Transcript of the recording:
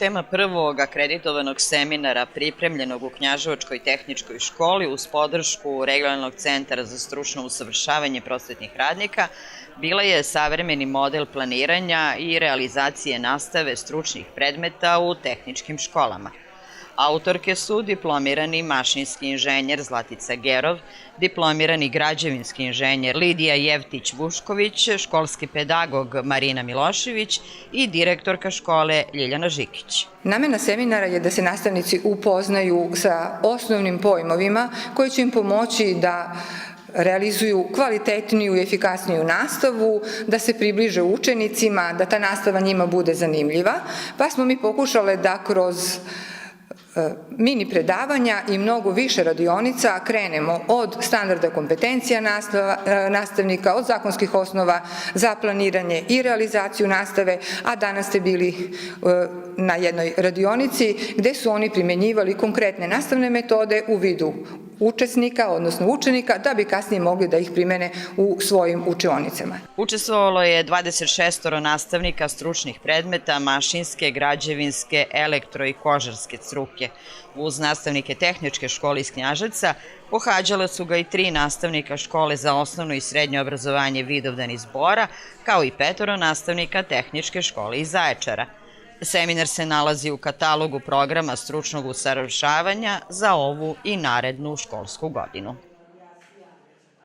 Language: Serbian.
Tema prvog akreditovanog seminara pripremljenog u Knjaževačkoj tehničkoj školi uz podršku Regionalnog centra za stručno usavršavanje prosvetnih radnika bila je savremeni model planiranja i realizacije nastave stručnih predmeta u tehničkim školama. Autorke su diplomirani mašinski inženjer Zlatica Gerov, diplomirani građevinski inženjer Lidija Jevtić-Vušković, školski pedagog Marina Milošević i direktorka škole Ljiljana Žikić. Namena seminara je da se nastavnici upoznaju sa osnovnim pojmovima koji će im pomoći da realizuju kvalitetniju i efikasniju nastavu, da se približe učenicima, da ta nastava njima bude zanimljiva, pa smo mi pokušale da kroz mini predavanja i mnogo više radionica krenemo od standarda kompetencija nastavnika, od zakonskih osnova za planiranje i realizaciju nastave, a danas ste bili na jednoj radionici gde su oni primenjivali konkretne nastavne metode u vidu učesnika, odnosno učenika, da bi kasnije mogli da ih primene u svojim učionicama. Učestvovalo je 26 nastavnika stručnih predmeta mašinske, građevinske, elektro i kožarske struke. Uz nastavnike tehničke škole iz Knjaževca pohađale su ga i 3 nastavnika škole za osnovno i srednje obrazovanje Vidovdan iz Bora, kao i 5 nastavnika tehničke škole iz Zaječara. Seminar se nalazi u katalogu programa stručnog usavršavanja za ovu i narednu školsku godinu.